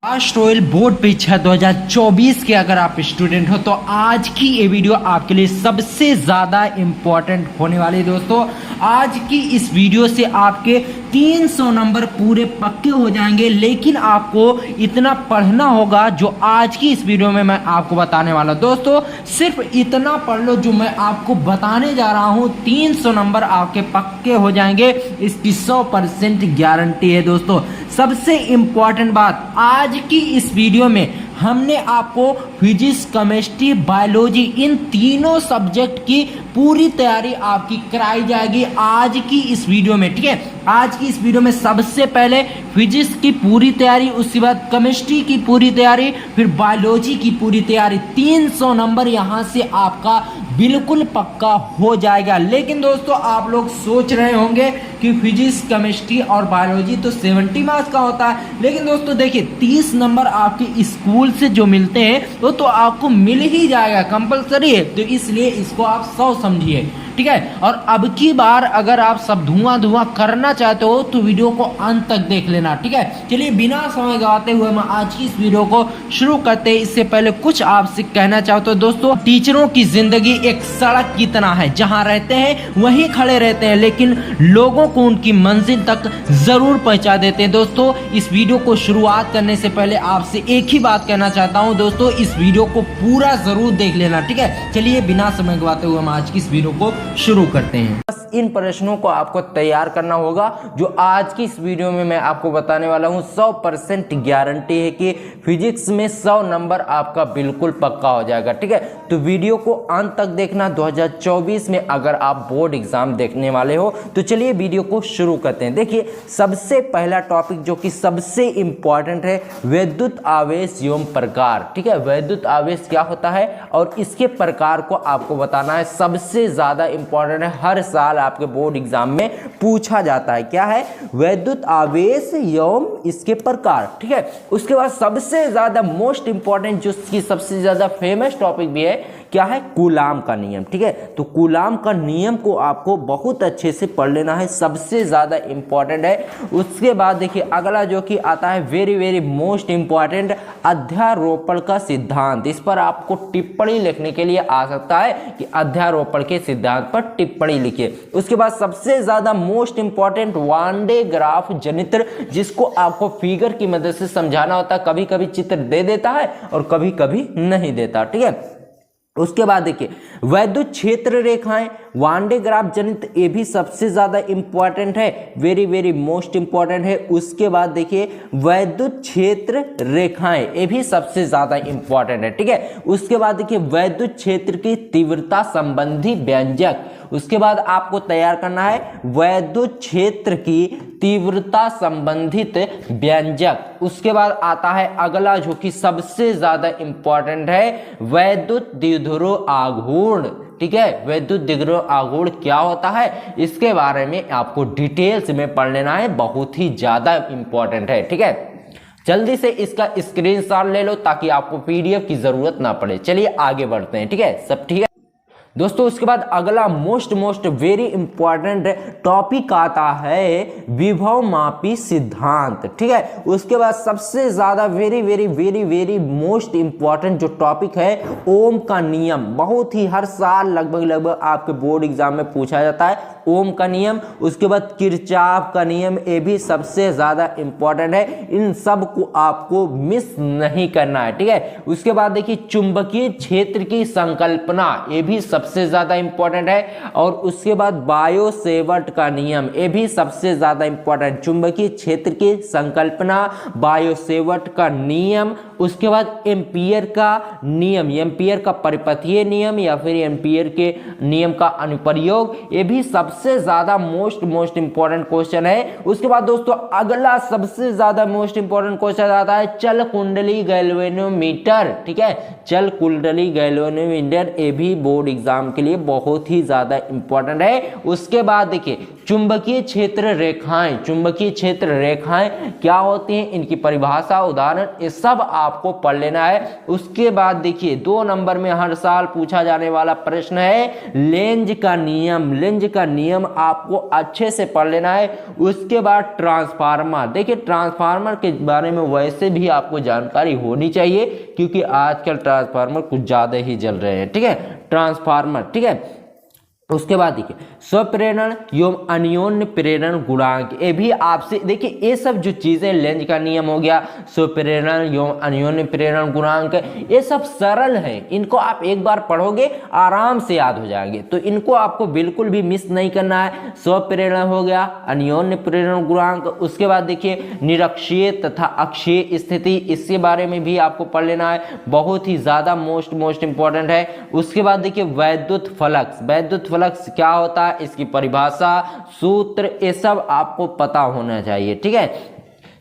Last royal board परीक्षा 2024 के अगर आप स्टूडेंट हो तो आज की ये वीडियो आपके लिए सबसे ज़्यादा इम्पोर्टेंट होने वाली है दोस्तों। आज की इस वीडियो से आपके 300 नंबर पूरे पक्के हो जाएंगे, लेकिन आपको इतना पढ़ना होगा जो आज की इस वीडियो में मैं आपको बताने वाला हूं। दोस्तों सिर्फ इतना पढ़ लो जो मैं आपको बताने जा रहा हूं, 300 नंबर आपके पक्के हो जाएंगे, इसकी 100% गारंटी है दोस्तों। सबसे इंपॉर्टेंट बात, आज की इस वीडियो में हमने आपको फिजिक्स, केमिस्ट्री, बायोलॉजी इन तीनों सब्जेक्ट की पूरी तैयारी आपकी कराई जाएगी आज की इस वीडियो में, ठीक है। आज की इस वीडियो में सबसे पहले फिजिक्स की पूरी तैयारी, उसके बाद केमिस्ट्री की पूरी तैयारी, फिर बायोलॉजी की पूरी तैयारी। 300 नंबर यहां से आपका बिल्कुल पक्का हो जाएगा। लेकिन दोस्तों आप लोग सोच रहे होंगे कि फिजिक्स, केमिस्ट्री और बायोलॉजी तो 70 मार्क्स का होता है, लेकिन दोस्तों देखिए 30 नंबर आपके स्कूल से जो मिलते हैं वो तो आपको मिल ही जाएगा, कंपलसरी है, तो इसलिए इसको आप 100 समझिए, ठीक है। और अब की बार अगर आप सब धुआं करना चाहते हो तो वीडियो को अंत तक देख लेना, ठीक है। चलिए बिना समय गवाते हुए मैं आज की इस वीडियो को शुरू करते हैं। इससे पहले कुछ आपसे कहना चाहता हूं दोस्तों, टीचरों की जिंदगी एक सड़क की तरह है, जहां रहते हैं वहीं खड़े रहते हैं, लेकिन लोगों को उनकी मंजिल तक जरूर पहुंचा देते हैं। दोस्तों इस वीडियो को शुरुआत करने से पहले आपसे एक ही बात कहना चाहता हूं दोस्तों, इस वीडियो को पूरा जरूर देख लेना, ठीक है। चलिए बिना समय गवाते हुए हम आज की इस वीडियो को शुरू करते हैं। बस इन प्रश्नों को आपको तैयार करना होगा जो आज की इस वीडियो में मैं आपको बताने वाला हूं। 100% गारंटी है कि फिजिक्स में 100 नंबर आपका बिल्कुल पक्का हो जाएगा, ठीक है। तो वीडियो को अंत तक देखना। 2024 में अगर आप बोर्ड एग्जाम देखने वाले हो तो चलिए वीडियो को शुरू करते हैं। देखिए सबसे पहला टॉपिक जो कि सबसे इंपॉर्टेंट है, वैद्युत आवेश एवं प्रकार, ठीक है। वैद्युत आवेश क्या होता है और इसके प्रकार को आपको बताना है। सबसे ज्यादा इंपॉर्टेंट है, हर साल आपके बोर्ड एग्जाम में पूछा जाता है। क्या है? वैद्युत आवेश एवं इसके प्रकार, ठीक है। उसके बाद सबसे ज्यादा मोस्ट इंपॉर्टेंट जो कि सबसे ज्यादा फेमस टॉपिक भी है, क्या है? कूलाम का नियम, ठीक है। तो कूलाम का नियम को आपको बहुत अच्छे से पढ़ लेना है, सबसे ज्यादा इंपॉर्टेंट है। उसके बाद देखिए अगला जो कि आता है वेरी मोस्ट इंपॉर्टेंट, अध्यारोपण का सिद्धांत। इस पर आपको टिप्पणी लिखने के लिए आ सकता है कि अध्यारोपण के सिद्धांत पर टिप्पणी लिखिए। उसके बाद सबसे ज्यादा most important, Van de Graaff जनित्र, जिसको आपको फिगर की मदद से समझाना होता है। कभी कभी चित्र दे देता है और कभी कभी नहीं देता, ठीक है। उसके बाद देखिए वैद्युत क्षेत्र रेखाएं, वान डे ग्राफ जनित, ये भी सबसे ज्यादा इंपॉर्टेंट है, वेरी मोस्ट इंपॉर्टेंट है। उसके बाद देखिए वैद्युत क्षेत्र रेखाएं, ये भी सबसे ज्यादा इंपॉर्टेंट है, ठीक है। उसके बाद देखिए वैद्युत क्षेत्र की तीव्रता संबंधी व्यंजक। उसके बाद आपको तैयार करना है वैद्युत क्षेत्र की तीव्रता संबंधित व्यंजक। उसके बाद आता है अगला जो कि सबसे ज्यादा इंपॉर्टेंट है, वैद्युत द्विध्रुव आघूर्ण, ठीक है। वैद्युत द्विध्रुव आघूर्ण क्या होता है, इसके बारे में आपको डिटेल्स में पढ़ लेना है, बहुत ही ज्यादा इंपॉर्टेंट है, ठीक है। जल्दी से इसका स्क्रीनशॉट ले लो ताकि आपको पीडीएफ की जरूरत ना पड़े। चलिए आगे बढ़ते हैं, ठीक है, सब ठीक है दोस्तों। उसके बाद अगला मोस्ट वेरी इंपॉर्टेंट टॉपिक आता है विभव मापी सिद्धांत, ठीक है। उसके बाद सबसे ज्यादा वेरी मोस्ट इंपॉर्टेंट जो टॉपिक है, ओम का नियम। बहुत ही हर साल लगभग आपके बोर्ड एग्जाम में पूछा जाता है ओम का नियम। उसके बाद किरचॉफ का नियम, ये भी सबसे ज्यादा इंपॉर्टेंट है। इन सब को आपको मिस नहीं करना है, ठीक है। उसके बाद देखिए चुंबकीय क्षेत्र की संकल्पना, ये भी सबसे ज्यादा इंपॉर्टेंट है। और उसके बाद बायो सेवर्ट का नियम, ये भी सबसे ज्यादा इंपॉर्टेंट, चुंबकीय क्षेत्र की संकल्पना, बायो सेवर्ट का नियम। उसके बाद एम्पियर का नियम, एम्पियर का परिपथीय नियम या फिर एम्पियर के नियम का अनुप्रयोग, ये भी सबसे ज्यादा मोस्ट इंपॉर्टेंट क्वेश्चन है। उसके बाद दोस्तों अगला सबसे ज्यादा मोस्ट इंपॉर्टेंट क्वेश्चन आता है चल कुंडली गैल्वेनोमीटर, ठीक है। चल कुंडली गैल्वेनोमीटर, ये भी बोर्ड एग्जाम के लिए बहुत ही ज्यादा इंपॉर्टेंट है। उसके बाद देखिए चुंबकीय क्षेत्र रेखाएं, चुंबकीय क्षेत्र रेखाएं क्या होती हैं, इनकी परिभाषा, उदाहरण, ये सब आपको पढ़ लेना है। उसके बाद देखिए 2 नंबर में हर साल पूछा जाने वाला प्रश्न है लेंज का नियम। लेंज का नियम आपको अच्छे से पढ़ लेना है। उसके बाद ट्रांसफार्मर, देखिए ट्रांसफार्मर के बारे में वैसे भी आपको जानकारी होनी चाहिए क्योंकि आजकल ट्रांसफार्मर कुछ ज्यादा ही जल रहे हैं, ठीक है, ट्रांसफार्मर, ठीक है। उसके बाद देखिए स्वप्रेरण एवं अन्योन्य प्रेरण गुणांक, ये भी आपसे देखिए, ये सब जो चीजें, लेंज का नियम हो गया, स्वप्रेरण एवं अन्योन्य प्रेरण गुणांक, ये सब सरल है, इनको आप एक बार पढ़ोगे आराम से याद हो जाएंगे, तो इनको आपको बिल्कुल भी मिस नहीं करना है। स्वप्रेरण हो गया, अन्योन्य प्रेरण गुणांक, उसके बाद देखिए निरक्षीय तथा अक्षीय स्थिति, इसके बारे में भी आपको पढ़ लेना है, बहुत ही ज्यादा मोस्ट इंपॉर्टेंट है। उसके बाद देखिए वैद्युत फलक, वैद्युत फलक क्या होता है, इसकी परिभाषा, सूत्र, ये सब आपको पता होना चाहिए, ठीक है।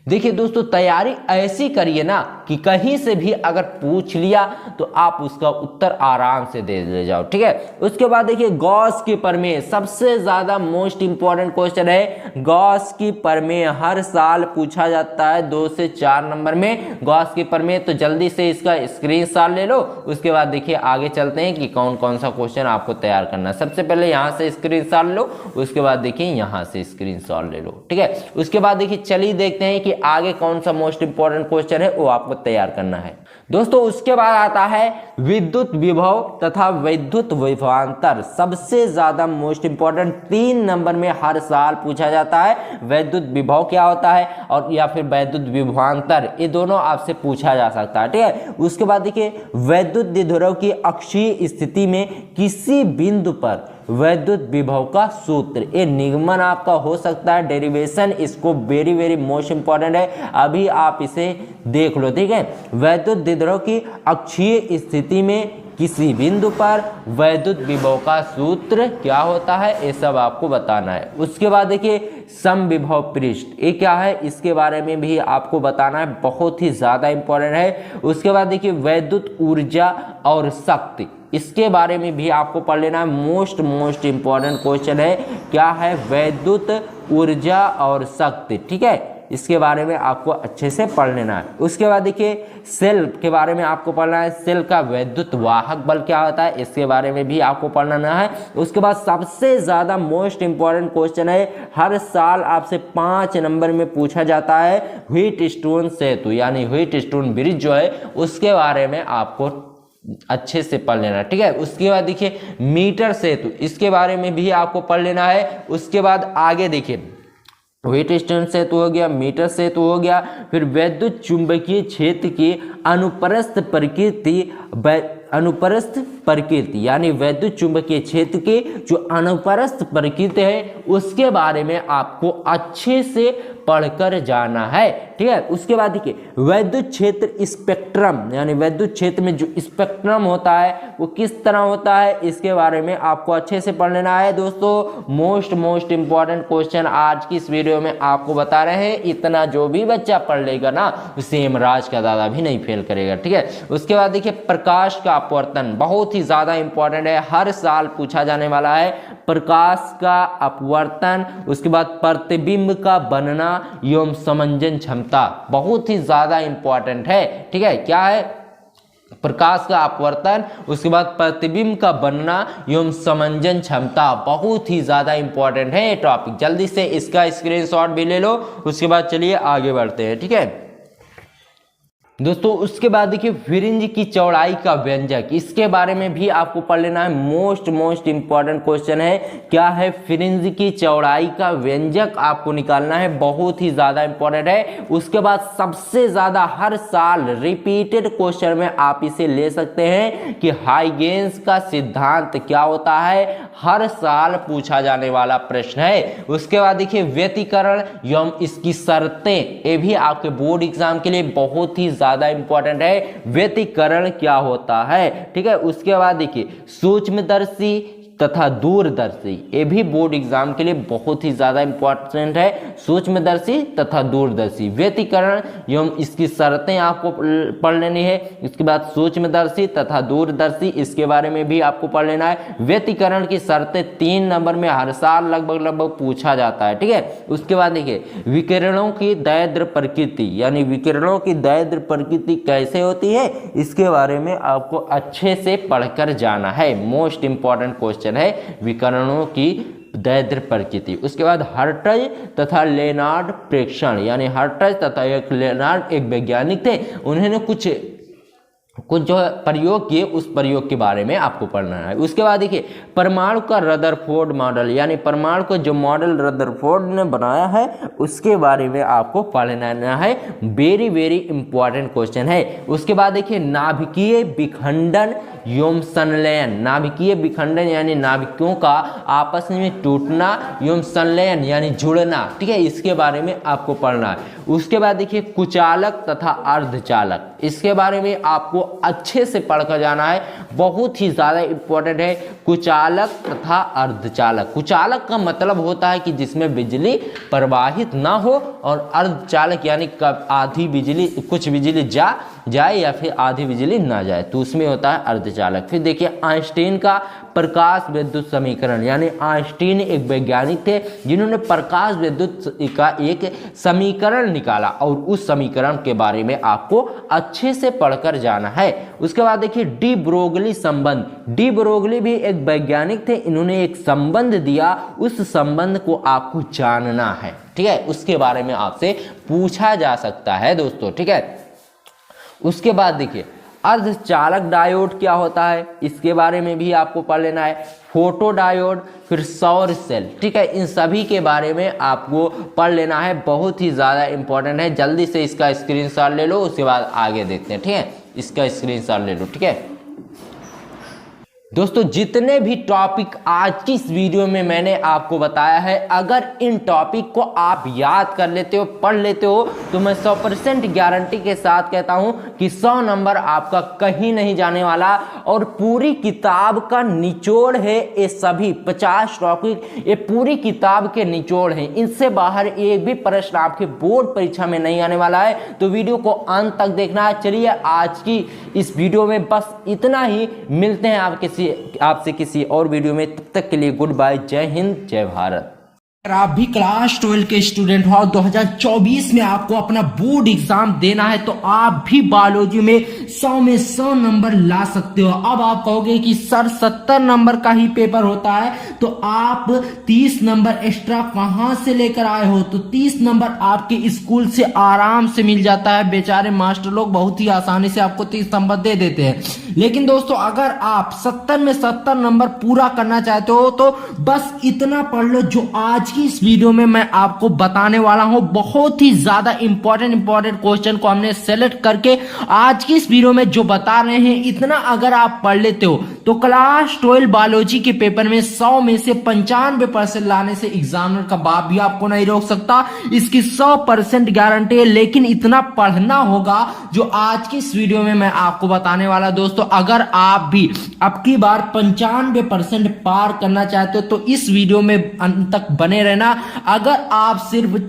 देखिए दोस्तों तैयारी ऐसी करिए ना कि कहीं से भी अगर पूछ लिया तो आप उसका उत्तर आराम से दे ले जाओ, ठीक है। उसके बाद देखिए गॉस की प्रमेय, सबसे ज्यादा मोस्ट इंपॉर्टेंट क्वेश्चन है गॉस की प्रमेय, हर साल पूछा जाता है 2 से 4 नंबर में गॉस की प्रमेय, तो जल्दी से इसका स्क्रीनशॉट ले लो। उसके बाद देखिए आगे चलते हैं कि कौन कौन सा क्वेश्चन आपको तैयार करना है। सबसे पहले यहाँ से स्क्रीनशॉट लो, उसके बाद देखिए यहाँ से स्क्रीनशॉट ले लो, ठीक है। उसके बाद देखिए चलिए देखते हैं कि आगे कौन सा मोस्ट इंपॉर्टेंट क्वेश्चन है वो आपको तैयार करना है दोस्तों। उसके बाद आता है विद्युत विभव तथा विद्युत विभवांतर, सबसे ज्यादा मोस्ट इंपॉर्टेंट, 3 नंबर में हर साल पूछा जाता है। विद्युत विभव क्या होता है और या फिर विद्युत विभवांतर, ये दोनों आपसे पूछा जा सकता है, ठीक है। उसके बाद देखिए विद्युत द्विध्रुव की अक्षीय स्थिति में किसी बिंदु पर वैद्युत विभव का सूत्र, ये निगमन आपका हो सकता है, डेरिवेशन, इसको वेरी मोस्ट इंपॉर्टेंट है, अभी आप इसे देख लो, ठीक है। वैद्युत द्विध्रुव की अक्षीय स्थिति में किसी बिंदु पर वैद्युत विभव का सूत्र क्या होता है, ये सब आपको बताना है। उसके बाद देखिए समविभव पृष्ठ, ये क्या है, इसके बारे में भी आपको बताना है, बहुत ही ज्यादा इंपॉर्टेंट है। उसके बाद देखिए वैद्युत ऊर्जा और शक्ति, इसके बारे में भी आपको पढ़ लेना है, मोस्ट इंपॉर्टेंट क्वेश्चन है, क्या है, वैद्युत ऊर्जा और शक्ति, ठीक है, इसके बारे में आपको अच्छे से पढ़ लेना है। उसके बाद देखिए सेल के बारे में आपको पढ़ना है, सेल का वैद्युत वाहक बल क्या होता है, इसके बारे में भी आपको पढ़ना है। उसके बाद सबसे ज्यादा मोस्ट इंपॉर्टेंट क्वेश्चन है, हर साल आपसे 5 नंबर में पूछा जाता है, व्हीटस्टोन सेतु यानी व्हीटस्टोन ब्रिज जो है उसके बारे में आपको अच्छे से पढ़ लेना, ठीक है। उसके बाद देखिए मीटर सेतु, इसके बारे में भी आपको पढ़ लेना है। उसके बाद आगे देखिए व्हीटस्टोन सेतु हो गया, मीटर सेतु हो गया, फिर वैद्युत चुंबकीय क्षेत्र की अनुप्रस्थ प्रकृति यानी वैद्युत चुंबकीय क्षेत्र के जो अनुप्रस्थ प्रकृति है उसके बारे में आपको अच्छे से पढ़कर जाना है, ठीक है। उसके बाद देखिए वैद्युत क्षेत्र स्पेक्ट्रम यानी वैद्युत क्षेत्र में जो स्पेक्ट्रम होता है वो किस तरह होता है, इसके बारे में आपको अच्छे से पढ़ लेना है दोस्तों। मोस्ट इंपॉर्टेंट क्वेश्चन आज की इस वीडियो में आपको बता रहे हैं, इतना जो भी बच्चा पढ़ लेगा ना उसे हेमराज का दादा भी नहीं फेल करेगा, ठीक है। उसके बाद देखिए प्रकाश का अपवर्तन, बहुत ही ज्यादा इंपॉर्टेंट है, हर साल पूछा जाने वाला है, प्रकाश का अपवर्तन। उसके बाद प्रतिबिंब का बनना एवं समंजन क्षमता, बहुत ही ज्यादा इंपॉर्टेंट है, ठीक है, क्या है, प्रकाश का अपवर्तन, उसके बाद प्रतिबिंब का बनना एवं समंजन क्षमता, बहुत ही ज्यादा इंपॉर्टेंट है ये टॉपिक, जल्दी से इसका स्क्रीनशॉट भी ले लो। उसके बाद चलिए आगे बढ़ते हैं, ठीक है दोस्तों। उसके बाद देखिए फ्रिंज की चौड़ाई का व्यंजक, इसके बारे में भी आपको पढ़ लेना है, मोस्ट इंपॉर्टेंट क्वेश्चन है, क्या है, फ्रिंज की चौड़ाई का व्यंजक आपको निकालना है, बहुत ही ज्यादा इंपॉर्टेंट है। उसके बाद सबसे ज्यादा हर साल रिपीटेड क्वेश्चन में आप इसे ले सकते हैं कि हाइगेंस का सिद्धांत क्या होता है, हर साल पूछा जाने वाला प्रश्न है। उसके बाद देखिए व्यतिकरण एवं इसकी शर्तें, ये भी आपके बोर्ड एग्जाम के लिए बहुत ही ज्यादा इंपॉर्टेंट है, व्यतिकरण क्या होता है, ठीक है। उसके बाद देखिए सूक्ष्मदर्शी तथा दूरदर्शी, ये भी बोर्ड एग्जाम के लिए बहुत ही ज्यादा इंपॉर्टेंट है। सूक्ष्मदर्शी तथा दूरदर्शी, व्यतिकरण एवं इसकी शर्तें आपको पढ़ लेनी है। इसके बाद सूक्ष्मदर्शी तथा दूरदर्शी, इसके बारे में भी आपको पढ़ लेना है। व्यतिकरण की शर्तें 3 नंबर में हर साल लगभग पूछा जाता है, ठीक है। उसके बाद देखिए विकिरणों की दैर्ध्य प्रकृति, यानी विकिरणों की दैर्ध्य प्रकृति कैसे होती है, इसके बारे में आपको अच्छे से पढ़कर जाना है। मोस्ट इंपॉर्टेंट क्वेश्चन है विकिरणों की दैर्ध्य प्रकृति। उसके बाद हर्ट्ज तथा लेनार्ड प्रेक्षण, यानी हर्ट्ज तथा लेनार्ड एक वैज्ञानिक थे, उन्होंने कुछ जो प्रयोग किए, उस प्रयोग के बारे में आपको पढ़ना है। उसके बाद देखिए परमाणु का रदरफोर्ड मॉडल, यानी परमाणु का जो मॉडल रदरफोर्ड ने बनाया है उसके बारे में आपको पढ़ना है। वेरी वेरी इंपॉर्टेंट क्वेश्चन है। उसके बाद देखिए नाभिकीय विखंडन एवं संलयन, नाभिकीय विखंडन यानी नाभिकों का आपस में टूटना एवं संलयन यानी जुड़ना, ठीक है, इसके बारे में आपको पढ़ना है। उसके बाद देखिए कुचालक तथा अर्धचालक, इसके बारे में आपको अच्छे से पढ़कर जाना है, बहुत ही ज्यादा इंपॉर्टेंट है। कुचालक तथा अर्धचालक, कुचालक का मतलब होता है कि जिसमें बिजली प्रवाहित ना हो, और अर्धचालक यानी कब आधी बिजली, कुछ बिजली जाए या फिर आधी बिजली ना जाए, तो उसमें होता है अर्धचालक। फिर देखिए आइंस्टीन का प्रकाश विद्युत समीकरण, यानी आइंस्टीन एक वैज्ञानिक थे जिन्होंने प्रकाश विद्युत का एक समीकरण निकाला, और उस समीकरण के बारे में आपको अच्छे से पढ़कर जाना है। उसके बाद देखिए डी ब्रोगली संबंध, डी ब्रोगली भी एक वैज्ञानिक थे, इन्होंने एक संबंध दिया, उस संबंध को आपको जानना है, ठीक है, उसके बारे में आपसे पूछा जा सकता है दोस्तों, ठीक है। उसके बाद देखिए अर्धचालक डायोड क्या होता है, इसके बारे में भी आपको पढ़ लेना है। फोटो डायोड, फिर सौर सेल, ठीक है, इन सभी के बारे में आपको पढ़ लेना है, बहुत ही ज़्यादा इंपॉर्टेंट है। जल्दी से इसका स्क्रीनशॉट ले लो, उसके बाद आगे देखते हैं, ठीक है, इसका स्क्रीनशॉट ले लो, ठीक है। दोस्तों जितने भी टॉपिक आज की इस वीडियो में मैंने आपको बताया है, अगर इन टॉपिक को आप याद कर लेते हो, पढ़ लेते हो, तो मैं 100% गारंटी के साथ कहता हूं कि 100 नंबर आपका कहीं नहीं जाने वाला। और पूरी किताब का निचोड़ है ये सभी 50 टॉपिक, ये पूरी किताब के निचोड़ हैं, इनसे बाहर एक भी प्रश्न आपके बोर्ड परीक्षा में नहीं आने वाला है, तो वीडियो को अंत तक देखना है। चलिए आज की इस वीडियो में बस इतना ही, मिलते हैं आपसे किसी और वीडियो में, तब तक के लिए गुड बाय, जय हिंद, जय भारत। अगर आप भी क्लास 12 के स्टूडेंट हो, 2024 में आपको अपना बोर्ड एग्जाम देना है, तो आप भी बायोलॉजी में 100 में 100 नंबर ला सकते हो। अब आप कहोगे कि सर 70 नंबर का ही पेपर होता है, तो आप 30 नंबर एक्स्ट्रा कहां से लेकर आए हो? तो 30 नंबर आपके स्कूल से आराम से मिल जाता है, बेचारे मास्टर लोग बहुत ही आसानी से आपको 30 नंबर दे देते हैं। लेकिन दोस्तों अगर आप 70 में 70 नंबर पूरा करना चाहते हो, तो बस इतना पढ़ लो जो आज की इस वीडियो में मैं आपको बताने वाला हूं। बहुत ही ज्यादा इंपॉर्टेंट क्वेश्चन को हमने सेलेक्ट करके आज की इस वीडियो में जो बता रहे हैं, इतना अगर आप पढ़ लेते हो तो क्लास 12 बायोलॉजी के पेपर में 100 में से 95% लाने से एग्जामिनर का बाप भी आपको नहीं रोक सकता, इसकी 100% गारंटी है। लेकिन इतना पढ़ना होगा जो आज की इस वीडियो में मैं आपको बताने वाला। दोस्तों अगर आप भी अब की बार 95% पार करना चाहते हो, तो इस वीडियो में अंत तक बने रहना। अगर आप सिर्फ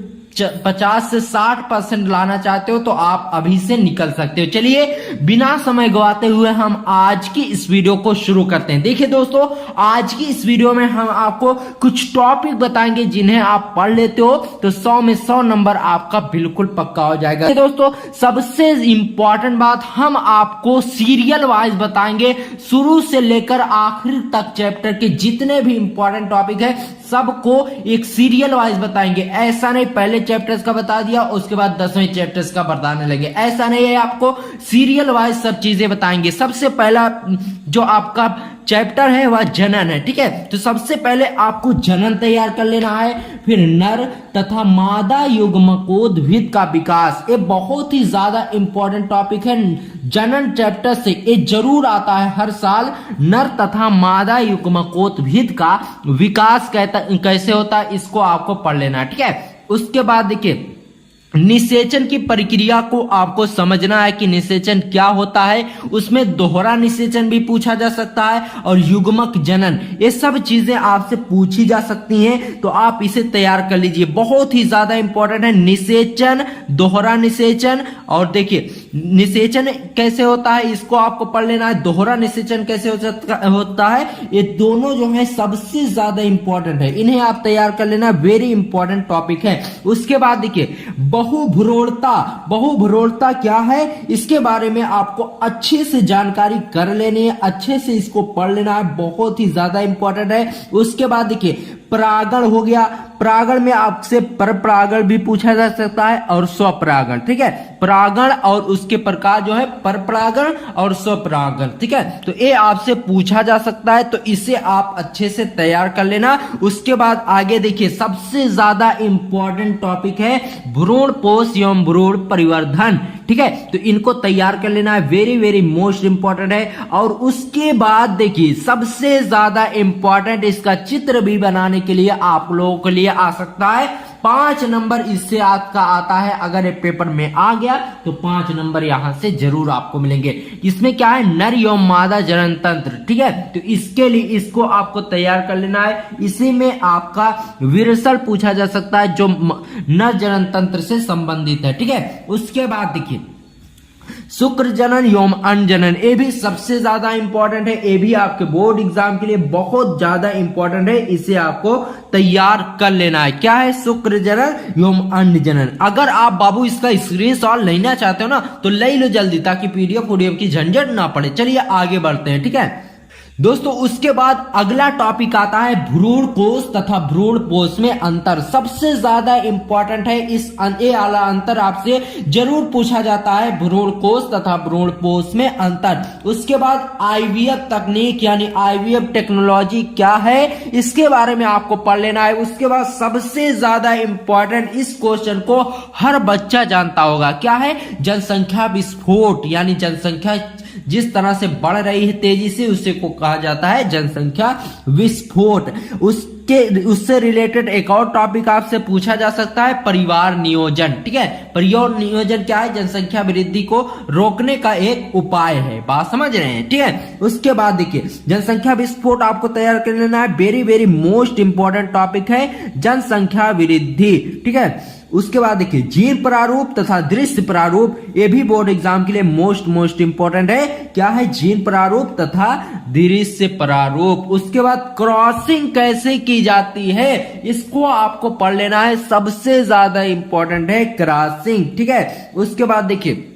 50 से 60% लाना चाहते हो, तो आप अभी से निकल सकते हो। चलिए बिना समय गवाते हुए हम आज की इस वीडियो को शुरू करते हैं। देखिए दोस्तों आज की इस वीडियो में हम आपको कुछ टॉपिक बताएंगे, जिन्हें आप पढ़ लेते हो तो 100 में 100 नंबर आपका बिल्कुल पक्का हो जाएगा। दोस्तों सबसे इंपॉर्टेंट बात, हम आपको सीरियल वाइज बताएंगे, शुरू से लेकर आखिर तक चैप्टर के जितने भी इंपॉर्टेंट टॉपिक है सबको एक सीरियल वाइज बताएंगे। ऐसा नहीं पहले चैप्टर्स का बता दिया उसके बाद 10वें चैप्टर्स का बताने लगे, ऐसा नहीं है, आपको सीरियल वाइज सब चीजें बताएंगे। सबसे पहला जो आपका चैप्टर है वह जनन है, ठीक है। तो सबसे पहले आपको जनन तैयार कर लेना है, फिर नर तथा मादा युग्मकोद्भिद का विकास, ये बहुत ही ज्यादा इंपॉर्टेंट टॉपिक है। जनन चैप्टर से ये जरूर आता है हर साल, नर तथा मादा युग्मकोद्भिद का विकास कैसे होता है, इसको आपको पढ़ लेना है, ठीक है। उसके बाद देखिए निषेचन की प्रक्रिया को आपको समझना है कि निषेचन क्या होता है। उसमें दोहरा निषेचन भी पूछा जा सकता है और युग्मक जनन, ये सब चीजें आपसे पूछी जा सकती हैं, तो आप इसे तैयार कर लीजिए। बहुत ही ज्यादा इंपॉर्टेंट है निषेचन, दोहरा निषेचन। और देखिए निषेचन कैसे होता है इसको आपको पढ़ लेना है, दोहरा निषेचन कैसे होता है, ये दोनों जो है सबसे ज्यादा इंपॉर्टेंट है, इन्हें आप तैयार कर लेना, वेरी इंपॉर्टेंट टॉपिक है। उसके बाद देखिए बहुभ्रूणता, बहुभ्रूणता क्या है इसके बारे में आपको अच्छे से जानकारी कर लेनी है, अच्छे से इसको पढ़ लेना है, बहुत ही ज्यादा इंपॉर्टेंट है। उसके बाद देखिए परागण हो गया, परागण में आपसे पर परागण भी पूछा जा सकता है और स्वपरागण, ठीक है। परागण और उसके प्रकार जो है पर परागण और स्वपरागण, ठीक है, तो ये आपसे पूछा जा सकता है, तो इसे आप अच्छे से तैयार कर लेना। उसके बाद आगे देखिए सबसे ज्यादा इंपॉर्टेंट टॉपिक है भ्रूण पोष एवं भ्रूण परिवर्धन, ठीक है, तो इनको तैयार कर लेना है, वेरी वेरी मोस्ट इंपॉर्टेंट है। और उसके बाद देखिए सबसे ज्यादा इंपॉर्टेंट, इसका चित्र भी बनाने के लिए आप लोगों के लिए आ सकता है 5 नंबर, इससे आपका आता है। अगर ये पेपर में आ गया तो 5 नंबर यहां से जरूर आपको मिलेंगे। इसमें क्या है नर एवं मादा जनन तंत्र, ठीक है, तो इसके लिए इसको आपको तैयार कर लेना है। इसी में आपका विरसल पूछा जा सकता है जो नर जनन तंत्र से संबंधित है, ठीक है। उसके बाद देखिए शुक्र जनन एवं अनजनन, ये भी सबसे ज्यादा इंपॉर्टेंट है, ये भी आपके बोर्ड एग्जाम के लिए बहुत ज्यादा इंपॉर्टेंट है, इसे आपको तैयार कर लेना है। क्या है शुक्र जनन एवं अनजनन। अगर आप बाबू इसका स्क्रीनशॉट लेना चाहते हो ना तो ले लो जल्दी, ताकि पीडीएफ की झंझट ना पड़े। चलिए आगे बढ़ते हैं, ठीक है दोस्तों। उसके बाद अगला टॉपिक आता है भ्रूण कोष तथा भ्रूण पोष में अंतर, सबसे ज्यादा इंपॉर्टेंट है। इस ये वाला अंतर आपसे जरूर पूछा जाता है, भ्रूण कोष तथा भ्रूण पोष में अंतर। उसके बाद आईवीएफ तकनीक यानी आईवीएफ टेक्नोलॉजी क्या है इसके बारे में आपको पढ़ लेना है। उसके बाद सबसे ज्यादा इंपॉर्टेंट, इस क्वेश्चन को हर बच्चा जानता होगा, क्या है जनसंख्या विस्फोट, यानी जनसंख्या जिस तरह से बढ़ रही है तेजी से उसे को कहा जाता है जनसंख्या विस्फोट। उससे रिलेटेड एक और टॉपिक आपसे पूछा जा सकता है परिवार नियोजन, ठीक है। परिवार नियोजन क्या है, जनसंख्या वृद्धि को रोकने का एक उपाय है, बात समझ रहे हैं, ठीक है। उसके बाद देखिए जनसंख्या विस्फोट आपको तैयार कर लेना है, very very most important topic है जनसंख्या वृद्धि, ठीक है। उसके बाद देखिए जीन प्रारूप तथा दृश्य प्रारूप, ये भी बोर्ड एग्जाम के लिए मोस्ट इंपॉर्टेंट है। क्या है जीन प्रारूप तथा दृश्य प्रारूप। उसके बाद क्रॉसिंग कैसे की जाती है इसको आपको पढ़ लेना है, सबसे ज्यादा इंपॉर्टेंट है क्रॉसिंग, ठीक है। उसके बाद देखिए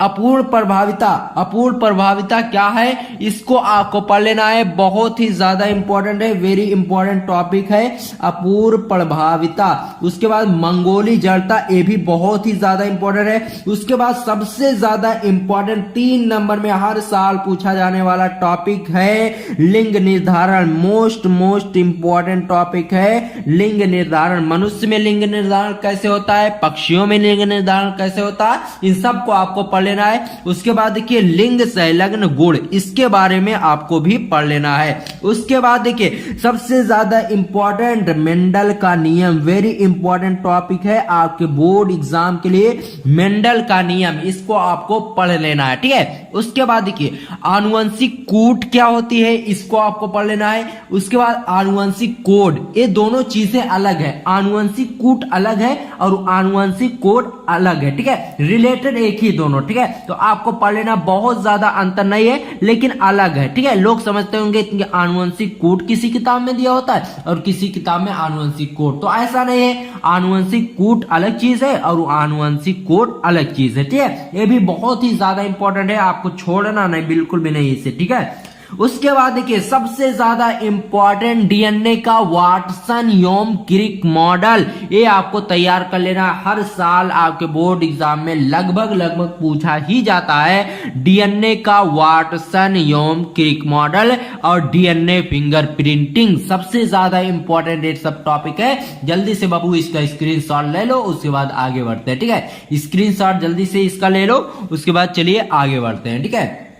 अपूर्ण प्रभाविता, अपूर्ण प्रभाविता क्या है इसको आपको पढ़ लेना है, बहुत ही ज्यादा इंपॉर्टेंट है, वेरी इंपॉर्टेंट टॉपिक है अपूर्ण प्रभाविता। उसके बाद मंगोली जड़ता, ये भी बहुत ही ज्यादा इंपॉर्टेंट है। उसके बाद सबसे ज्यादा इंपॉर्टेंट 3 नंबर में हर साल पूछा जाने वाला टॉपिक है लिंग निर्धारण, मोस्ट इंपॉर्टेंट टॉपिक है लिंग निर्धारण। मनुष्य में लिंग निर्धारण कैसे होता है, पक्षियों में लिंग निर्धारण कैसे होता है, इन सबको आपको पढ़ लेना है। उसके बाद देखिए लिंग संलग्न गुण, इसके बारे में आपको भी पढ़ लेना है। उसके बाद देखिए सबसे ज्यादा इंपॉर्टेंट मेंडल का नियम, वेरी इंपॉर्टेंट टॉपिक है आपके बोर्ड एग्जाम के लिए, मेंडल का नियम, इसको आपको पढ़ लेना है, ठीक है। उसके बाद देखिए आनुवंशिक कूट क्या होती है इसको आपको पढ़ लेना है। उसके बाद आनुवंशिक कोड, ये दोनों चीजें अलग है, आनुवंशिक कूट अलग है और आनुवंशिक कोड अलग है, ठीक है, रिलेटेड एक ही दोनों, ठीक है, तो आपको पढ़ लेना, बहुत ज्यादा अंतर नहीं है लेकिन अलग है, ठीक है। लोग समझते होंगे कि आनुवंशिक कोड किसी किताब में दिया होता है और किसी किताब में आनुवंशिक कोड, तो ऐसा नहीं है, आनुवंशिक कोड अलग चीज है और आनुवंशिक कोड अलग चीज है, ठीक है। ये भी बहुत ही ज्यादा इंपॉर्टेंट है, आपको छोड़ना नहीं, बिल्कुल भी नहीं इसे, ठीक है। उसके बाद देखिए सबसे ज्यादा इंपॉर्टेंट डीएनए का वाटसन एवं क्रिक मॉडल, ये आपको तैयार कर लेना, हर साल आपके बोर्ड एग्जाम में लगभग पूछा ही जाता है डीएनए का वाटसन एवं क्रिक मॉडल और डीएनए फिंगरप्रिंटिंग, सबसे ज्यादा इंपॉर्टेंट ये सब टॉपिक है। जल्दी से बाबू इसका स्क्रीनशॉट ले लो, उसके बाद आगे बढ़ते हैं, ठीक है। स्क्रीनशॉट जल्दी से इसका ले लो, उसके बाद चलिए आगे बढ़ते हैं, ठीक है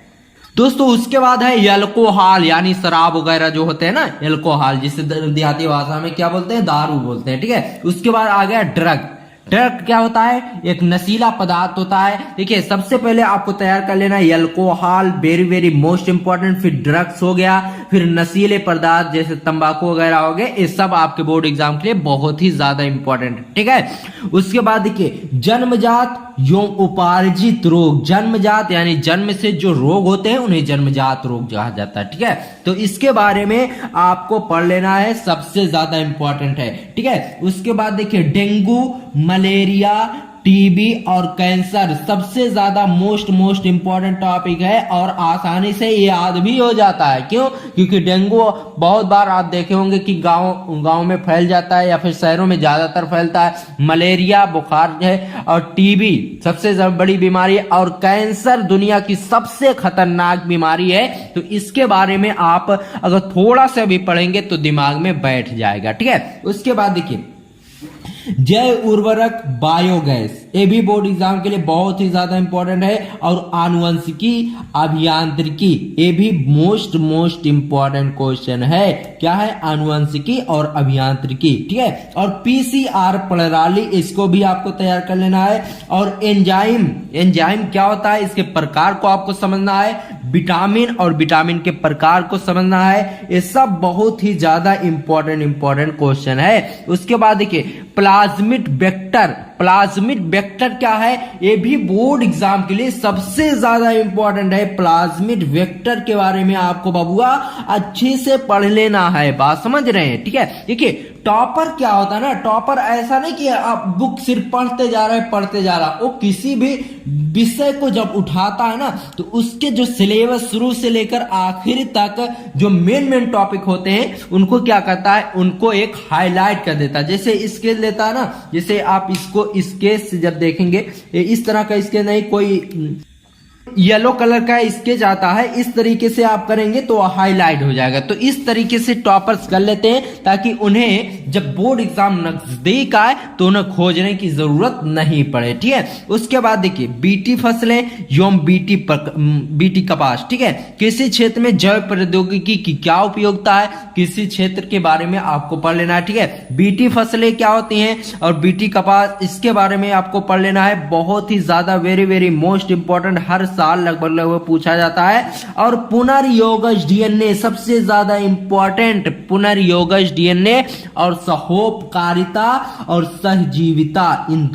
दोस्तों। उसके बाद है एल्कोहल, यानी शराब वगैरह जो होते हैं ना, एल्कोहल जिसे देहाती भाषा में क्या बोलते हैं, दारू बोलते हैं, ठीक है। उसके बाद आ गया ड्रग, ड्रग क्या होता है? एक नशीला पदार्थ होता है। देखिए सबसे पहले आपको तैयार कर लेना है alcohol, very very most important, फिर ड्रग्स हो गया, फिर नशीले पदार्थ जैसे तंबाकू वगैरह हो गए, ये सब आपके बोर्ड एग्जाम के लिए बहुत ही ज्यादा इंपॉर्टेंट है, ठीक है। उसके बाद देखिए जन्मजात एवं उपार्जित रोग, जन्मजात यानी जन्म से जो रोग होते हैं उन्हें जन्मजात रोग कहा जाता है, ठीक है। तो इसके बारे में आपको पढ़ लेना है, सबसे ज्यादा इंपॉर्टेंट है, ठीक है। उसके बाद देखिए डेंगू, मलेरिया, टीबी और कैंसर सबसे ज्यादा मोस्ट इंपॉर्टेंट टॉपिक है और आसानी से याद भी हो जाता है। क्यों? क्योंकि डेंगू बहुत बार आप देखे होंगे कि गांव में फैल जाता है या फिर शहरों में ज्यादातर फैलता है। मलेरिया बुखार है और टीबी सबसे बड़ी बीमारी है और कैंसर दुनिया की सबसे खतरनाक बीमारी है। तो इसके बारे में आप अगर थोड़ा सा भी पढ़ेंगे तो दिमाग में बैठ जाएगा, ठीक है। उसके बाद देखिए जैव उर्वरक, बायोगैस, ये भी बोर्ड एग्जाम के लिए बहुत ही ज्यादा इंपॉर्टेंट है। और आनुवंशिकी, अभियांत्रिकी, ये भी मोस्ट इंपॉर्टेंट क्वेश्चन है। क्या है? आनुवंशिकी और अभियांत्रिकी, ठीक है। और पीसीआर प्रणाली, इसको भी आपको तैयार कर लेना है। और एंजाइम क्या होता है, इसके प्रकार को आपको समझना है। विटामिन और विटामिन के प्रकार को समझना है। ये सब बहुत ही ज्यादा इंपॉर्टेंट क्वेश्चन है। उसके बाद देखिए प्लाज्मिड वेक्टर क्या है, ये भी बोर्ड एग्जाम के लिए सबसे ज्यादा इंपॉर्टेंट है। प्लाज्मिड वेक्टर के बारे में आपको बबुआ अच्छे से पढ़ लेना है, बात समझ रहे हैं, ठीक है। देखिए टॉपर क्या होता है ना, टॉपर ऐसा नहीं कि आप बुक सिर्फ पढ़ते जा रहा, वो किसी भी विषय को जब उठाता है ना तो उसके जो सिलेबस शुरू से लेकर आखिर तक जो मेन टॉपिक होते हैं उनको क्या करता है, उनको एक हाईलाइट कर देता है। जैसे स्केल देता है ना, जैसे आप इसको स्केच से जब देखेंगे इस तरह का स्केच नहीं, कोई येलो कलर का स्केच आता है, इस तरीके से आप करेंगे तो हाईलाइट हो जाएगा। तो इस तरीके से टॉपर्स कर लेते हैं ताकि उन्हें जब बोर्ड एग्जाम नजदीक आए तो उन्हें खोजने की जरूरत नहीं पड़े, ठीक है। उसके बाद देखिए बीटी फसलें एवं बीटी कपास, ठीक है। कृषि क्षेत्र में जैव प्रौद्योगिकी की क्या उपयोगिता है, कृषि क्षेत्र के बारे में आपको पढ़ लेना है, ठीक है। बीटी फसलें क्या होती हैं और बीटी कपास, इसके बारे में आपको पढ़ लेना है। बहुत ही ज्यादा वेरी मोस्ट इंपॉर्टेंट, हर साल लगभग पूछा जाता है। और पुनर्योगज डीएनए सबसे ज्यादा इंपॉर्टेंट, पुनर्योगज डीएनए और सहोपकारिता और सहजीविता, इन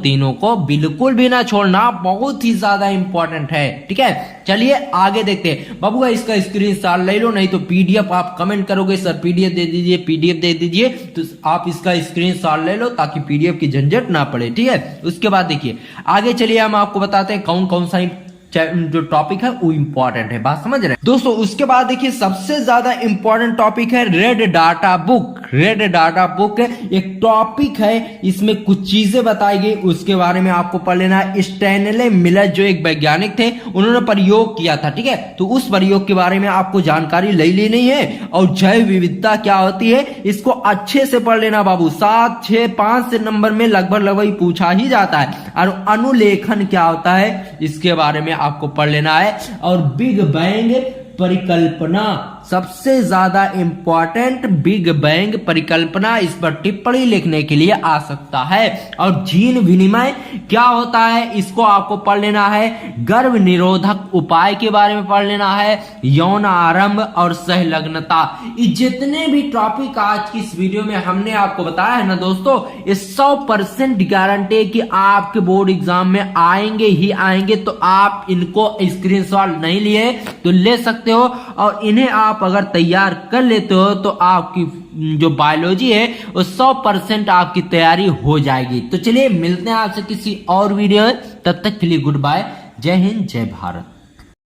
तीनों को बिल्कुल भी ना छोड़ना, बहुत ही ज्यादा इंपॉर्टेंट है, ठीक है। चलिए आगे देखते हैं। बबुआ इसका स्क्रीनशॉट ले लो, नहीं तो पीडीएफ आप कमेंट करोगे सर पीडीएफ दे दीजिए, तो आप इसका स्क्रीनशॉट ले लो ताकि पीडीएफ की झंझट ना पड़े, ठीक है। उसके बाद देखिए आगे चलिए, हम आपको बताते हैं कौन सा जो टॉपिक है वो इंपॉर्टेंट है, बात समझ रहे हैं दोस्तों। उसके बाद देखिए सबसे ज्यादा इंपॉर्टेंट टॉपिक है red data book. Red data book एक टॉपिक है, इसमें कुछ चीजें बताई गई, उसके बारे में आपको पढ़ लेना है। स्टैनले मिलर जो एक वैज्ञानिक थे, उन्होंने प्रयोग किया था, ठीक है। तो उस प्रयोग के बारे में आपको जानकारी ले लेनी है। और जैव विविधता क्या होती है, इसको अच्छे से पढ़ लेना बाबू, 7, 6, 5 से नंबर में लगभग पूछा ही जाता है। और अनुलेखन क्या होता है, इसके बारे में आपको पढ़ लेना है। और बिग बैंग परिकल्पना सबसे ज्यादा इंपॉर्टेंट, बिग बैंग परिकल्पना, इस पर टिप्पणी लिखने के लिए आ सकता है। और जीन विनिमय क्या होता है, इसको आपको पढ़ लेना है। गर्भ निरोधक उपाय के बारे में पढ़ लेना है। यौन आरंभ और सहलग्नता, ये जितने भी टॉपिक आज की इस वीडियो में हमने आपको बताया है ना दोस्तों, ये 100% गारंटी है कि आपके बोर्ड एग्जाम में आएंगे ही आएंगे। तो आप इनको स्क्रीनशॉट नहीं लिए तो ले सकते हो, और इन्हें आप अगर तैयार कर लेते हो तो आपकी जो बायोलॉजी है वो 100% आपकी तैयारी हो जाएगी। तो चलिए मिलते हैं आपसे किसी और वीडियो में, तब तक के लिए गुड बाय, जय हिंद, जय भारत।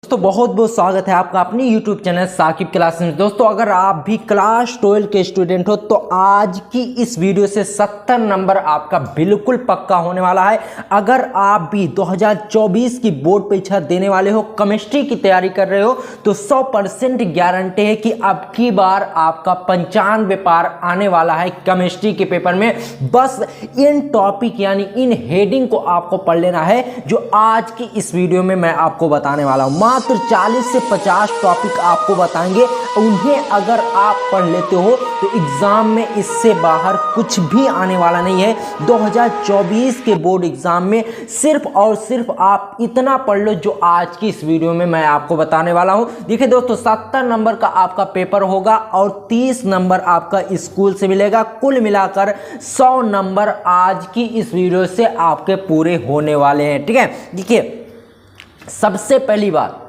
दोस्तों बहुत बहुत स्वागत है आपका अपनी YouTube चैनल साकिब क्लासेस में। दोस्तों अगर आप भी क्लास 12 के स्टूडेंट हो तो आज की इस वीडियो से 70 नंबर आपका बिल्कुल पक्का होने वाला है। अगर आप भी 2024 की बोर्ड परीक्षा देने वाले हो, केमिस्ट्री की तैयारी कर रहे हो, तो 100% गारंटी है कि अब की बार आपका 95 पार आने वाला है केमिस्ट्री के पेपर में। बस इन टॉपिक यानी इन हेडिंग को आपको पढ़ लेना है जो आज की इस वीडियो में मैं आपको बताने वाला हूं। मात्र 40 से 50 टॉपिक आपको बताएंगे। उन्हें अगर आप पढ़ लेते हो तो एग्जाम में इससे बाहर कुछ भी आने वाला नहीं है। 2024 के बोर्ड एग्जाम में सिर्फ और सिर्फ आप इतना पढ़ लो जो आज की इस वीडियो में मैं आपको बताने वाला हूं। देखिए दोस्तों, 70 नंबर का आपका पेपर होगा और 30 नंबर आपका स्कूल से मिलेगा। कुल मिलाकर 100 नंबर आज की इस वीडियो से आपके पूरे होने वाले हैं। ठीक है, देखिए सबसे पहली बात,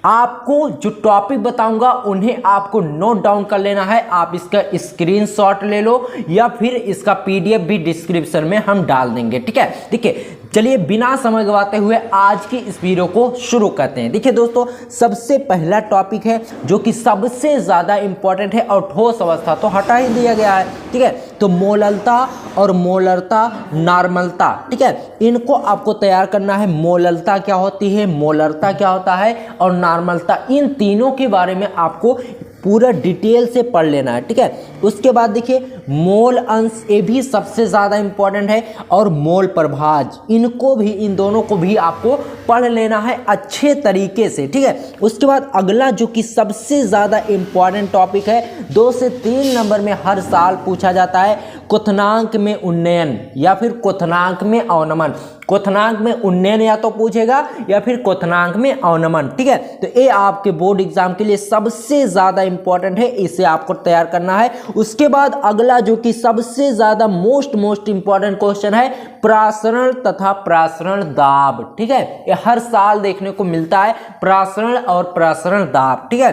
आपको जो टॉपिक बताऊंगा उन्हें आपको नोट डाउन कर लेना है। आप इसका स्क्रीनशॉट ले लो या फिर इसका पीडीएफ भी डिस्क्रिप्शन में हम डाल देंगे। ठीक है, देखिए चलिए बिना समय गवाते हुए आज की इस वीडियो को शुरू करते हैं। देखिए दोस्तों, सबसे पहला टॉपिक है जो कि सबसे ज़्यादा इंपॉर्टेंट है और ठोस अवस्था तो हटा ही दिया गया है। ठीक है, तो मोललता और मोलरता, नॉर्मलता, ठीक है, इनको आपको तैयार करना है। मोललता क्या होती है, मोलरता क्या होता है और नॉर्मलता, इन तीनों के बारे में आपको पूरा डिटेल से पढ़ लेना है। ठीक है, उसके बाद देखिए मोल अंश, ये भी सबसे ज़्यादा इंपॉर्टेंट है, और मोल प्रभाज, इनको भी, इन दोनों को भी आपको पढ़ लेना है अच्छे तरीके से। ठीक है, उसके बाद अगला जो कि सबसे ज़्यादा इंपॉर्टेंट टॉपिक है, 2 से 3 नंबर में हर साल पूछा जाता है, क्वथनांक में उन्नयन या फिर क्वथनांक में अवनमन। क्वथनांक में उन्नयन या तो पूछेगा या फिर क्वथनांक में अवनमन। ठीक है, तो ये आपके बोर्ड एग्जाम के लिए सबसे ज़्यादा इंपॉर्टेंट है, इसे आपको तैयार करना है। उसके बाद अगला जो कि सबसे ज़्यादा मोस्ट इंपॉर्टेंट क्वेश्चन है, प्रासरण तथा प्रासरण दाब। ठीक है, ये हर साल देखने को मिलता है, प्रासरण और प्रासरण दाब। ठीक है,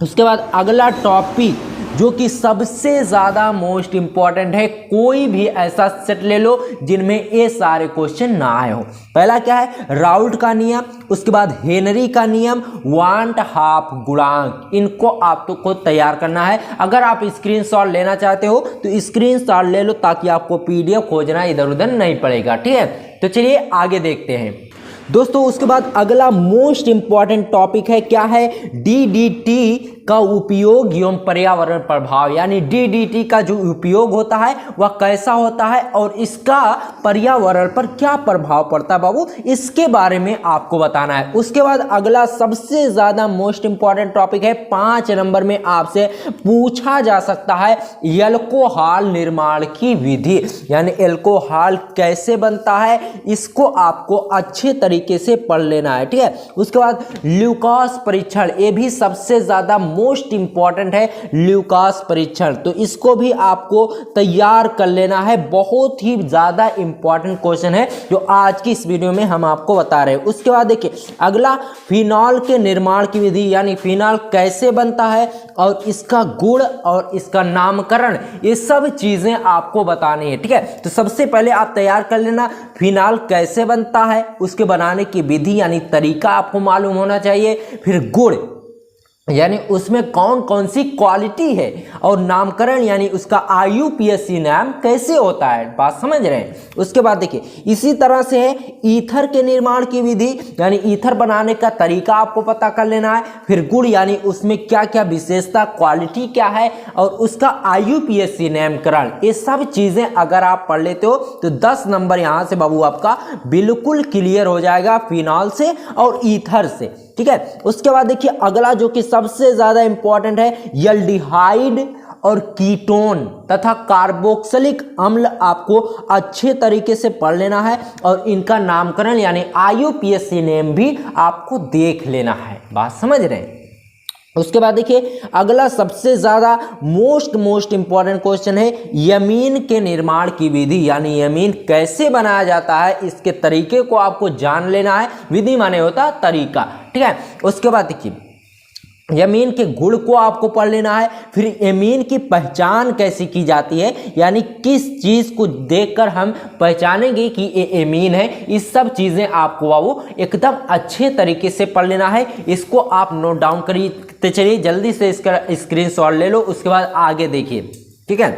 उसके बाद अगला टॉपिक जो कि सबसे ज़्यादा मोस्ट इंपॉर्टेंट है, कोई भी ऐसा सेट ले लो जिनमें ये सारे क्वेश्चन ना आए हो। पहला क्या है, राउल्ट का नियम, उसके बाद हेनरी का नियम, वांट हाफ गुणांक, इनको आपको तैयार करना है। अगर आप स्क्रीनशॉट लेना चाहते हो तो स्क्रीनशॉट ले लो ताकि आपको पीडीएफ खोजना इधर उधर नहीं पड़ेगा। ठीक है, तो चलिए आगे देखते हैं दोस्तों। उसके बाद अगला मोस्ट इंपॉर्टेंट टॉपिक है, क्या है, डीडीटी का उपयोग एवं पर्यावरण प्रभाव, यानी डीडीटी का जो उपयोग होता है वह कैसा होता है और इसका पर्यावरण पर क्या प्रभाव पड़ता है बाबू, इसके बारे में आपको बताना है। उसके बाद अगला सबसे ज्यादा मोस्ट इंपॉर्टेंट टॉपिक है, 5 नंबर में आपसे पूछा जा सकता है, एल्कोहल निर्माण की विधि, यानी एल्कोहल कैसे बनता है, इसको आपको अच्छे तरीके से पढ़ लेना है। ठीक है, उसके बाद ल्यूकास परीक्षण, ये भी सबसे ज्यादा मोस्ट इंपॉर्टेंट है, ल्यूकास परीक्षण, तो इसको भी आपको तैयार कर लेना है। बहुत ही ज्यादा इंपॉर्टेंट क्वेश्चन है जो आज की इस वीडियो में हम आपको बता रहे हैं। उसके बाद देखिए अगला, फिनॉल के निर्माण की विधि, यानी फिनॉल कैसे बनता है और इसका गुण और इसका नामकरण, ये सब चीजें आपको बतानी है। ठीक है, तो सबसे पहले आप तैयार कर लेना, फिनॉल कैसे बनता है, उसके बनाने की विधि यानी तरीका आपको मालूम होना चाहिए। फिर गुण, यानी उसमें कौन कौन सी क्वालिटी है, और नामकरण यानी उसका IUPAC नाम कैसे होता है, बात समझ रहे हैं। उसके बाद देखिए इसी तरह से है ईथर के निर्माण की विधि, यानी ईथर बनाने का तरीका आपको पता कर लेना है। फिर गुण, यानी उसमें क्या क्या विशेषता, क्वालिटी क्या है, और उसका IUPAC नामकरण, ये सब चीजें अगर आप पढ़ लेते हो तो 10 नंबर यहाँ से बाबू आपका बिल्कुल क्लियर हो जाएगा, फिनॉल से और ईथर से। ठीक है, उसके बाद देखिए अगला जो कि सबसे ज्यादा इंपॉर्टेंट है, एल्डिहाइड और कीटोन तथा कार्बोक्सिलिक अम्ल आपको अच्छे तरीके से पढ़ लेना है, और इनका नामकरण यानी IUPAC नेम भी आपको देख लेना है, बात समझ रहे हैं। उसके बाद देखिए अगला सबसे ज्यादा मोस्ट इंपॉर्टेंट क्वेश्चन है, यमीन के निर्माण की विधि, यानी यमीन कैसे बनाया जाता है, इसके तरीके को आपको जान लेना है। विधि माने होता तरीका। ठीक है, उसके बाद देखिए यमीन के गुण को आपको पढ़ लेना है। फिर यमीन की पहचान कैसे की जाती है, यानी किस चीज को देखकर हम पहचानेंगे कि ये यमीन है, इस सब चीजें आपको वो एकदम अच्छे तरीके से पढ़ लेना है। इसको आप नोट डाउन करिए, तो चलिए जल्दी से इसका स्क्रीनशॉट ले लो। उसके बाद आगे देखिए। ठीक है,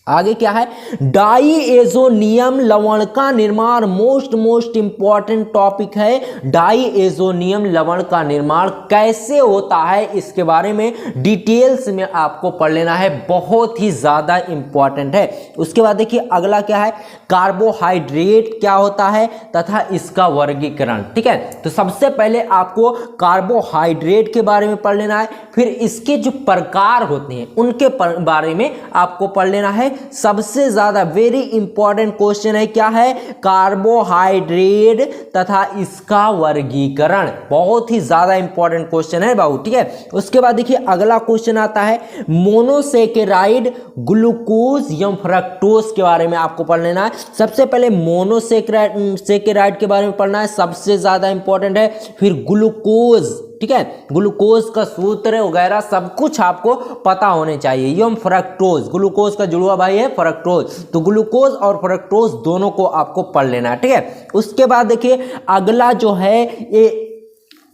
आगे क्या है, डाईएजोनियम लवण का निर्माण, मोस्ट इंपॉर्टेंट टॉपिक है। डाईएजोनियम लवण का निर्माण कैसे होता है इसके बारे में डिटेल्स में आपको पढ़ लेना है, बहुत ही ज्यादा इंपॉर्टेंट है। उसके बाद देखिए अगला क्या है, कार्बोहाइड्रेट क्या होता है तथा इसका वर्गीकरण। ठीक है, तो सबसे पहले आपको कार्बोहाइड्रेट के बारे में पढ़ लेना है, फिर इसके जो प्रकार होते हैं उनके बारे में आपको पढ़ लेना है। सबसे ज्यादा वेरी इंपॉर्टेंट क्वेश्चन है, क्या है, कार्बोहाइड्रेट तथा इसका वर्गीकरण, बहुत ही ज्यादा इंपॉर्टेंट क्वेश्चन है बाबू। ठीक है, उसके बाद देखिए अगला क्वेश्चन आता है मोनोसेकेराइड, ग्लूकोज या फ्रक्टोज के बारे में आपको पढ़ लेना है। सबसे पहले मोनोसेकेराइड के बारे में पढ़ना है, सबसे ज्यादा इंपॉर्टेंट है। फिर ग्लूकोज, ठीक है, ग्लूकोज का सूत्र वगैरह सब कुछ आपको पता होने चाहिए। यम फ्रक्टोज, ग्लूकोज का जुड़वा भाई है फ्रक्टोज, तो ग्लूकोज और फ्रक्टोज दोनों को आपको पढ़ लेना है। ठीक है, उसके बाद देखिए अगला जो है ये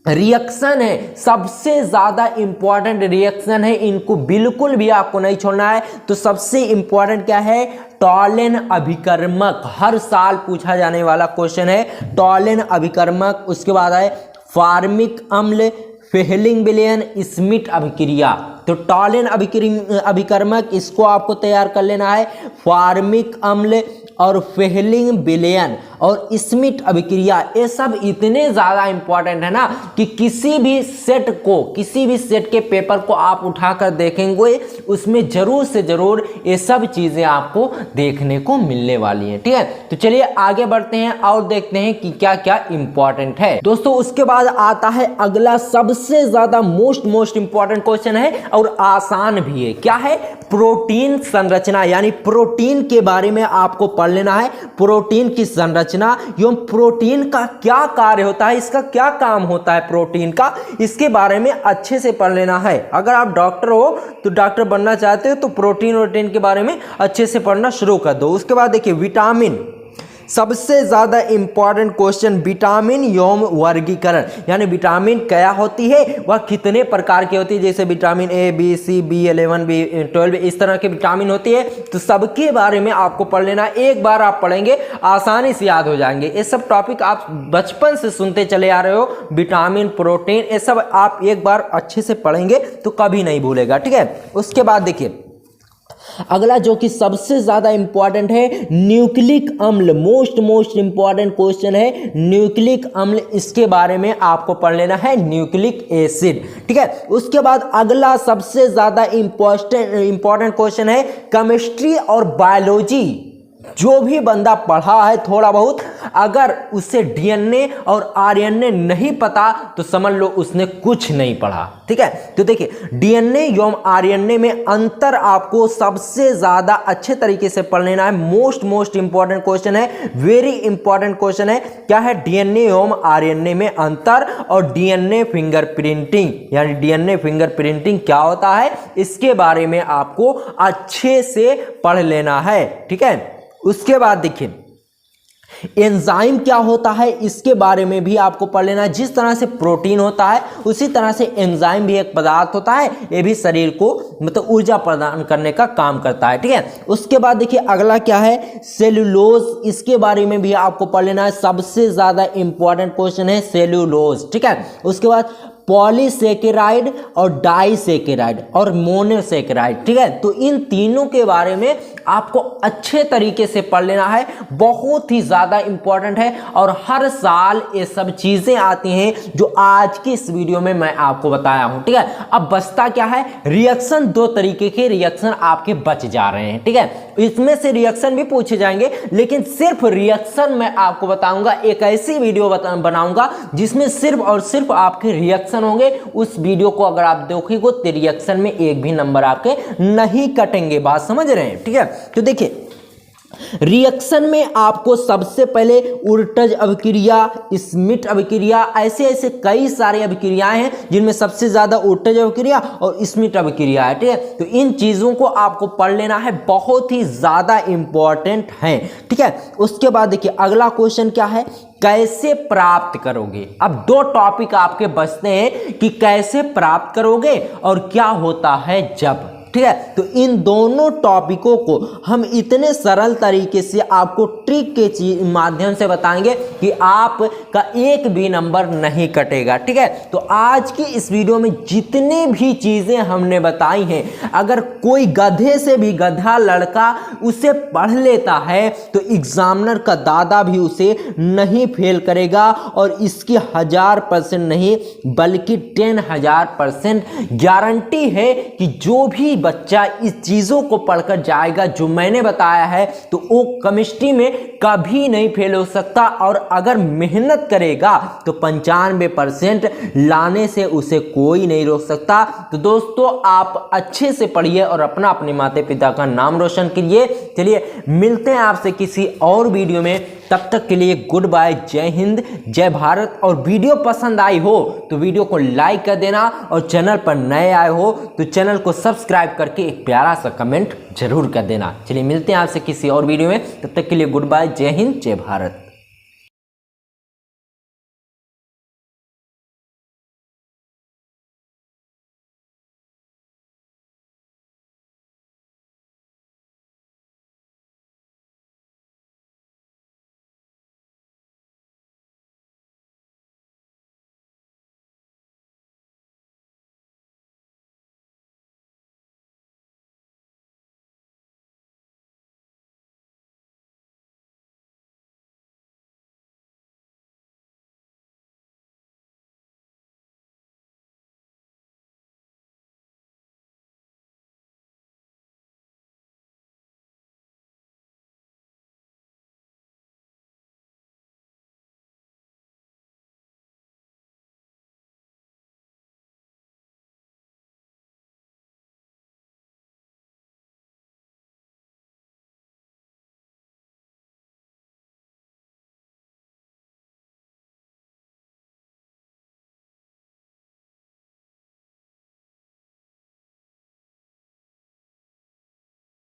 रिएक्शन है, सबसे ज्यादा इंपॉर्टेंट रिएक्शन है, इनको बिल्कुल भी आपको नहीं छोड़ना है। तो सबसे इंपॉर्टेंट क्या है, टॉलेन अभिकर्मक, हर साल पूछा जाने वाला क्वेश्चन है टॉलेन अभिकर्मक। उसके बाद है फार्मिक अम्ल, फेहलिंग विलयन, स्मिथ अभिक्रिया। तो टॉलेन अभिकर्मक इसको आपको तैयार कर लेना है, फार्मिक अम्ल और फेहलिंग विलयन और स्मिथ अभिक्रिया, ये सब इतने ज़्यादा इंपॉर्टेंट है ना कि किसी भी सेट के पेपर को आप उठाकर देखेंगे उसमें जरूर से जरूर ये सब चीज़ें आपको देखने को मिलने वाली हैं। ठीक है, तो चलिए आगे बढ़ते हैं और देखते हैं कि क्या क्या इंपॉर्टेंट है दोस्तों। उसके बाद आता है अगला सबसे ज़्यादा मोस्ट इंपॉर्टेंट क्वेश्चन है और आसान भी है, क्या है, प्रोटीन संरचना, यानी प्रोटीन के बारे में आपको पढ़ लेना है। प्रोटीन की संरचना एवं प्रोटीन का क्या कार्य होता है, इसका क्या काम होता है प्रोटीन का, इसके बारे में अच्छे से पढ़ लेना है। अगर आप डॉक्टर हो तो डॉक्टर बनना चाहते हो तो प्रोटीन के बारे में अच्छे से पढ़ना शुरू कर दो। उसके बाद देखिए विटामिन, सबसे ज्यादा इंपॉर्टेंट क्वेश्चन, विटामिन एवं वर्गीकरण, यानी विटामिन क्या होती है, वह कितने प्रकार की होती है, जैसे vitamin A, B, C, B11, B12, इस तरह के विटामिन होती है। तो सबके बारे में आपको पढ़ लेना, एक बार आप पढ़ेंगे आसानी से याद हो जाएंगे। ये सब टॉपिक आप बचपन से सुनते चले आ रहे हो, विटामिन, प्रोटीन, ये सब आप एक बार अच्छे से पढ़ेंगे तो कभी नहीं भूलेगा। ठीक है, उसके बाद देखिए अगला जो कि सबसे ज्यादा इंपॉर्टेंट है, न्यूक्लिक अम्ल, मोस्ट इंपॉर्टेंट क्वेश्चन है न्यूक्लिक अम्ल, इसके बारे में आपको पढ़ लेना है, न्यूक्लिक एसिड। ठीक है, उसके बाद अगला सबसे ज्यादा इंपॉर्टेंट क्वेश्चन है केमिस्ट्री और बायोलॉजी। जो भी बंदा पढ़ा है थोड़ा बहुत, अगर उसे डीएनए और आरएनए नहीं पता तो समझ लो उसने कुछ नहीं पढ़ा। ठीक है, तो देखिए डीएनए एवं आरएनए में अंतर आपको सबसे ज्यादा अच्छे तरीके से पढ़ लेना है। मोस्ट इंपॉर्टेंट क्वेश्चन है, वेरी इंपॉर्टेंट क्वेश्चन है, क्या है, डीएनए एवं आरएनए में अंतर और डीएनए फिंगरप्रिंटिंग, यानी डीएनए फिंगरप्रिंटिंग क्या होता है, इसके बारे में आपको अच्छे से पढ़ लेना है। ठीक है, उसके बाद देखिए एंजाइम क्या होता है, इसके बारे में भी आपको पढ़ लेना है। जिस तरह से प्रोटीन होता है उसी तरह से एंजाइम भी एक पदार्थ होता है, ये भी शरीर को मतलब ऊर्जा प्रदान करने का काम करता है। ठीक है, उसके बाद देखिए अगला क्या है, सेल्यूलोज, इसके बारे में भी आपको पढ़ लेना है। सबसे ज्यादा इंपॉर्टेंट क्वेश्चन है सेल्यूलोज। ठीक है, उसके बाद पॉलीसेकेराइड और डाइसेकेराइड और मोनोसेकेराइड। ठीक है, तो इन तीनों के बारे में आपको अच्छे तरीके से पढ़ लेना है, बहुत ही ज्यादा इंपॉर्टेंट है और हर साल ये सब चीजें आती हैं जो आज की इस वीडियो में मैं आपको बताया हूं। ठीक है, अब बचता क्या है, रिएक्शन, दो तरीके के रिएक्शन आपके बच जा रहे हैं। ठीक है, इसमें से रिएक्शन भी पूछे जाएंगे, लेकिन सिर्फ रिएक्शन मैं आपको बताऊंगा, एक ऐसी वीडियो बनाऊंगा जिसमें सिर्फ और सिर्फ आपके रिएक्शन होंगे। उस वीडियो को अगर आप देखोगे तो रिएक्शन में एक भी नंबर आपके नहीं कटेंगे, बात समझ रहे हैं। ठीक है, तो देखिए रिएक्शन में आपको सबसे पहले उर्टज अभिक्रिया, स्मिथ अभिक्रिया, ऐसे कई सारी अभिक्रियाएं हैं जिनमें सबसे ज्यादा उर्टज अभिक्रिया और स्मिथ अभिक्रिया है। ठीक है, तो इन चीजों को आपको पढ़ लेना है, बहुत ही ज्यादा इंपॉर्टेंट है। ठीक है, उसके बाद देखिए अगला क्वेश्चन क्या है, कैसे प्राप्त करोगे। अब दो टॉपिक आपके बचते हैं कि कैसे प्राप्त करोगे और क्या होता है जब। ठीक है। तो इन दोनों टॉपिकों को हम इतने सरल तरीके से आपको ट्रिक के माध्यम से बताएंगे कि आपका एक भी नंबर नहीं कटेगा, ठीक है। तो आज की इस वीडियो में जितने भी चीजें हमने बताई हैं, अगर कोई गधे से भी गधा लड़का उसे पढ़ लेता है तो एग्जामिनर का दादा भी उसे नहीं फेल करेगा, और इसकी 1000% नहीं बल्कि 10,000% गारंटी है कि जो भी बच्चा इस चीजों को पढ़कर जाएगा जो मैंने बताया है, तो वो केमिस्ट्री में कभी नहीं फेल हो सकता, और अगर मेहनत करेगा तो 95% लाने से उसे कोई नहीं रोक सकता। तो दोस्तों आप अच्छे से पढ़िए और अपने माता पिता का नाम रोशन कीजिए। चलिए मिलते हैं आपसे किसी और वीडियो में, तब तक के लिए गुड बाय, जय हिंद, जय भारत। और वीडियो पसंद आई हो तो वीडियो को लाइक कर देना, और चैनल पर नए आए हो तो चैनल को सब्सक्राइब करके एक प्यारा सा कमेंट जरूर कर देना। चलिए मिलते हैं आपसे किसी और वीडियो में, तब तक के लिए गुड बाय, जय हिंद, जय भारत।